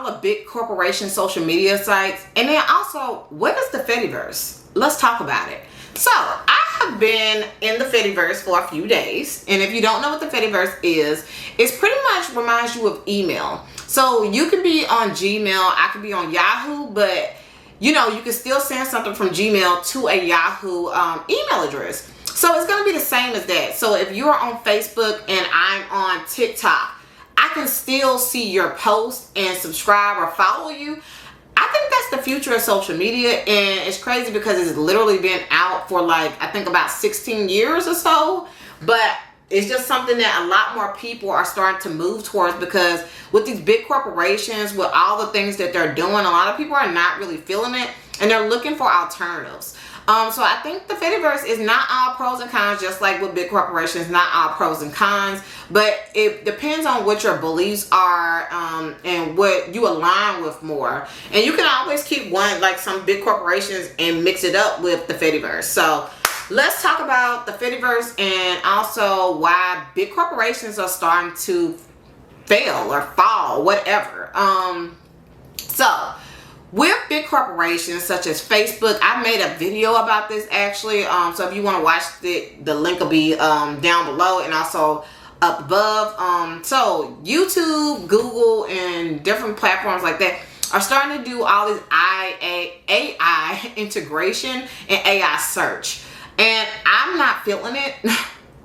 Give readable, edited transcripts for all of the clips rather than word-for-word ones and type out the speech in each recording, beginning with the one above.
all the big corporation social media sites? And then also, what is the fediverse? Let's talk about it. So I have been in the fediverse for a few days, and if you don't know what the fediverse is, it's pretty much reminds you of email. So you can be on Gmail, I can be on Yahoo, but you know, you can still send something from Gmail to a Yahoo email address. So it's going to be the same as that. So if you're on Facebook and I'm on TikTok, I can still see your posts and subscribe or follow you. I think that's the future of social media, and it's crazy because it's literally been out for like, I think about 16 years or so, but it's just something that a lot more people are starting to move towards, because with these big corporations, with all the things that they're doing, a lot of people are not really feeling it, and they're looking for alternatives. So I think the fediverse is not all pros and cons, just like with big corporations, not all pros and cons, but it depends on what your beliefs are and what you align with more. And you can always keep one, like some big corporations, and mix it up with the fediverse. So let's talk about the fediverse and also why big corporations are starting to fail or fall, whatever. So with big corporations such as Facebook, I made a video about this actually. So if you want to watch it, the link will be down below and also up above. So YouTube, Google, and different platforms like that are starting to do all this AI integration and AI search. And I'm not feeling it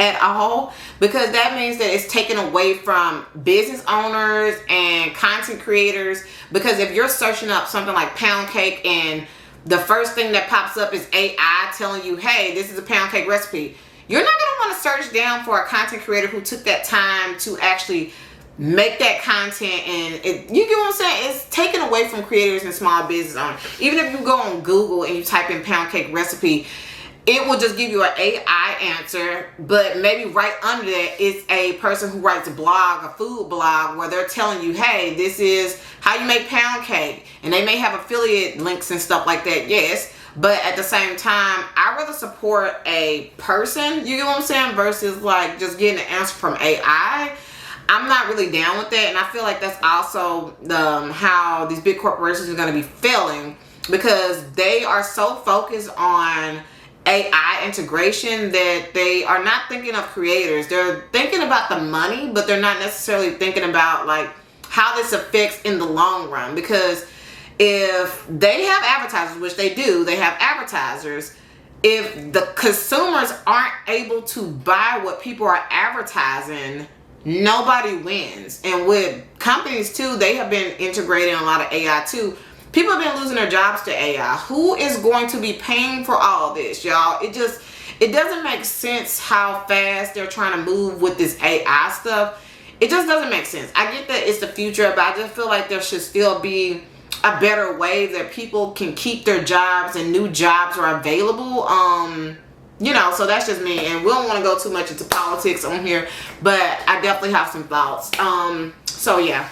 at all, because that means that it's taken away from business owners and content creators. Because if you're searching up something like pound cake and the first thing that pops up is AI telling you, hey, this is a pound cake recipe, you're not going to want to search down for a content creator who took that time to actually make that content. And you get what I'm saying? It's taken away from creators and small business owners. Even if you go on Google and you type in pound cake recipe, it will just give you an AI answer, but maybe right under that is a person who writes a blog, a food blog, where they're telling you, hey, this is how you make pound cake. And they may have affiliate links and stuff like that, yes. But at the same time, I'd rather support a person, you get what I'm saying, versus like just getting an answer from AI. I'm not really down with that, and I feel like that's also how these big corporations are going to be failing, because they are so focused on AI integration that they are not thinking of creators. They're thinking about the money, but they're not necessarily thinking about like how this affects in the long run. Because if they have advertisers, which they do, they have advertisers, if the consumers aren't able to buy what people are advertising, nobody wins. And with companies too, they have been integrating a lot of AI too. People have been losing their jobs to AI. Who is going to be paying for all of this, y'all? It doesn't make sense how fast they're trying to move with this AI stuff. It just doesn't make sense. I get that it's the future, but I just feel like there should still be a better way that people can keep their jobs and new jobs are available. You know, so that's just me, and we don't want to go too much into politics on here, but I definitely have some thoughts. So yeah,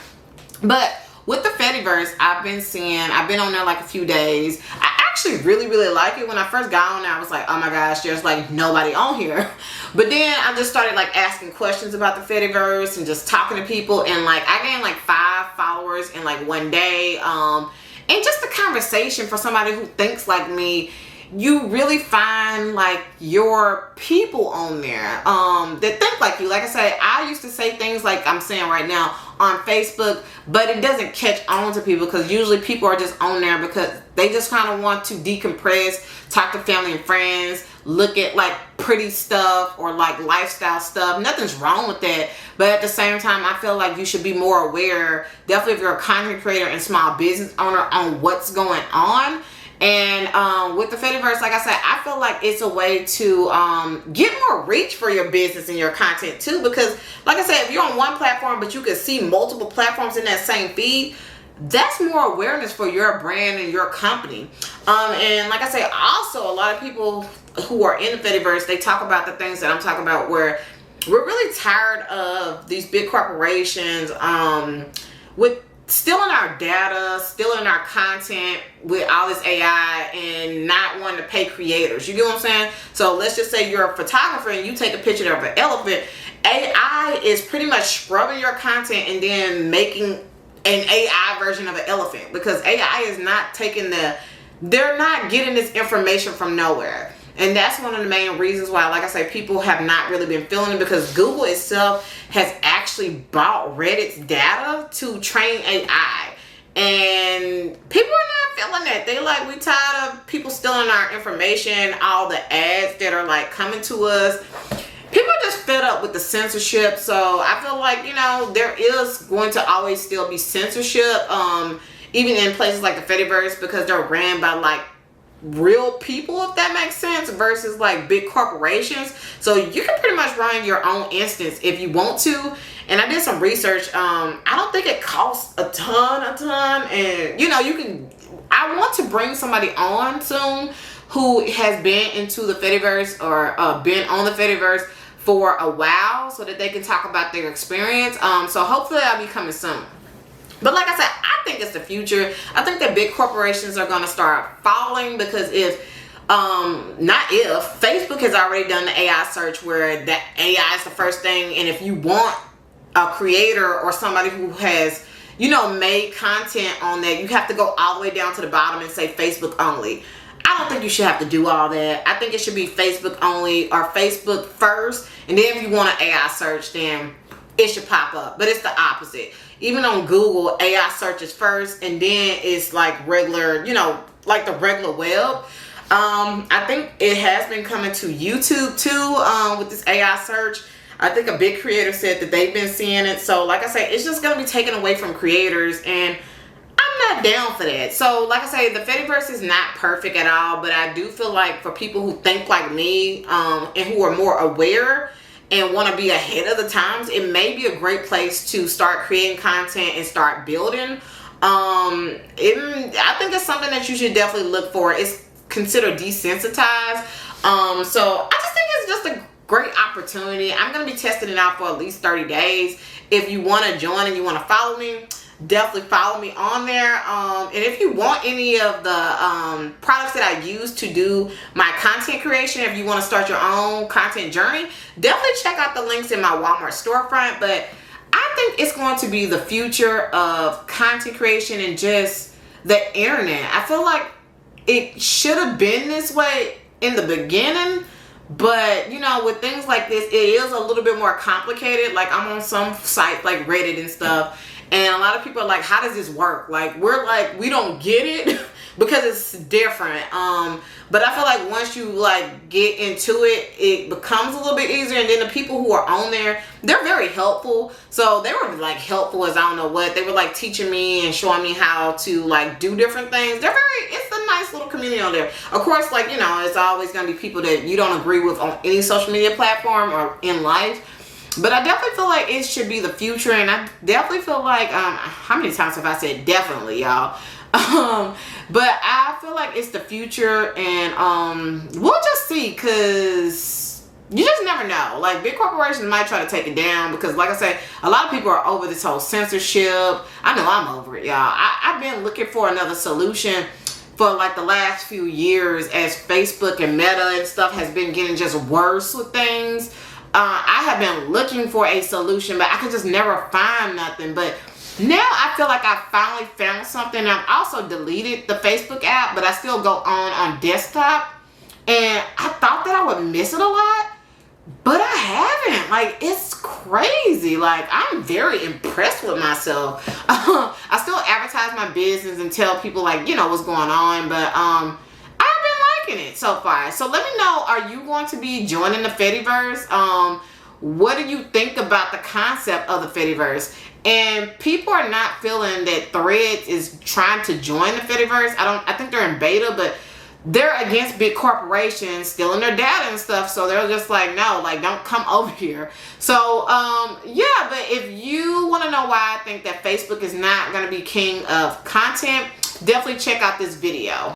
but with the fediverse, I've been on there like a few days. I actually really like it. When I first got on there, I was like, oh my gosh, there's like nobody on here. But then I just started like asking questions about the fediverse and just talking to people, and like I gained like 5 followers in like one day. And just the conversation, for somebody who thinks like me, you really find like your people on there that think like you. Like I said, I used to say things like I'm saying right now on Facebook, but it doesn't catch on to people, because usually people are just on there because they just kind of want to decompress, talk to family and friends, look at like pretty stuff or like lifestyle stuff. Nothing's wrong with that, but at the same time, I feel like you should be more aware, definitely if you're a content creator and small business owner, on what's going on. And with the fediverse, like I said, I feel like it's a way to get more reach for your business and your content too. Because like I said, if you're on one platform but you can see multiple platforms in that same feed, that's more awareness for your brand and your company. And like I say, also a lot of people who are in the fediverse, they talk about the things that I'm talking about, where we're really tired of these big corporations with stealing our data, stealing our content with all this AI, and not wanting to pay creators. You get what I'm saying? So let's just say you're a photographer and you take a picture of an elephant. AI is pretty much scrubbing your content and then making an AI version of an elephant, because AI is not taking they're not getting this information from nowhere. And that's one of the main reasons why, like I say, people have not really been feeling it, because Google itself has actually bought Reddit's data to train AI. And people are not feeling that. They like, we tired of people stealing our information, all the ads that are like coming to us. People are just fed up with the censorship. So I feel like, you know, there is going to always still be censorship, even in places like the fediverse, because they're ran by like real people, if that makes sense, versus like big corporations. So you can pretty much run your own instance if you want to. And I did some research. I don't think it costs a ton, and you know, I want to bring somebody on soon who has been into the fediverse or been on the fediverse for a while, so that they can talk about their experience. So hopefully I'll be coming soon. But like I said, I think it's the future. I think that big corporations are going to start falling, because Facebook has already done the AI search where that AI is the first thing. And if you want a creator or somebody who has, you know, made content on that, you have to go all the way down to the bottom and say Facebook only. I don't think you should have to do all that. I think it should be Facebook only or Facebook first. And then if you want an AI search, then it should pop up. But it's the opposite. Even on Google, AI searches first, and then it's like regular, you know, like the regular web. I think it has been coming to YouTube too, with this AI search. I think a big creator said that they've been seeing it. So like I said, it's just going to be taken away from creators, and I'm not down for that. So like I say, the fediverse is not perfect at all, but I do feel like for people who think like me, and who are more aware and want to be ahead of the times, it may be a great place to start creating content and start building. I think it's something that you should definitely look for. It's considered desensitized. So I just think it's just a great opportunity. I'm going to be testing it out for at least 30 days. If you want to join and you want to follow me, definitely follow me on there. And if you want any of the products that I use to do my content creation, if you want to start your own content journey, definitely check out the links in my Walmart storefront. But I think it's going to be the future of content creation and just the internet. I feel like it should have been this way in the beginning, but you know, with things like this, it is a little bit more complicated. Like I'm on some sites like Reddit and stuff, and a lot of people are like, how does this work? Like, we're like, we don't get it because it's different. But I feel like once you like get into it, it becomes a little bit easier. And then the people who are on there, they're very helpful. So they were like helpful as I don't know what. They were like teaching me and showing me how to like do different things. It's a nice little community on there. Of course, like, you know, it's always going to be people that you don't agree with on any social media platform or in life. But I definitely feel like it should be the future. And I definitely feel like, how many times have I said definitely, y'all? But I feel like it's the future, and we'll just see, because you just never know. Like, big corporations might try to take it down, because like I said, a lot of people are over this whole censorship. I know I'm over it, y'all. I've been looking for another solution for like the last few years, as Facebook and Meta and stuff has been getting just worse with things. I have been looking for a solution, but I could just never find nothing. But now I feel like I finally found something. I've also deleted the Facebook app, but I still go on desktop. And I thought that I would miss it a lot, but I haven't. Like, it's crazy. Like, I'm very impressed with myself. I still advertise my business and tell people, like, you know, what's going on. But I've been liking it so far. So let me know, are you going to be joining the fediverse? What do you think about the concept of the fediverse? And people are not feeling that Threads is trying to join the fediverse. I think they're in beta, but they're against big corporations stealing their data and stuff. So they're just like, no, like, don't come over here. So yeah, but if you want to know why I think that Facebook is not going to be king of content, definitely check out this video.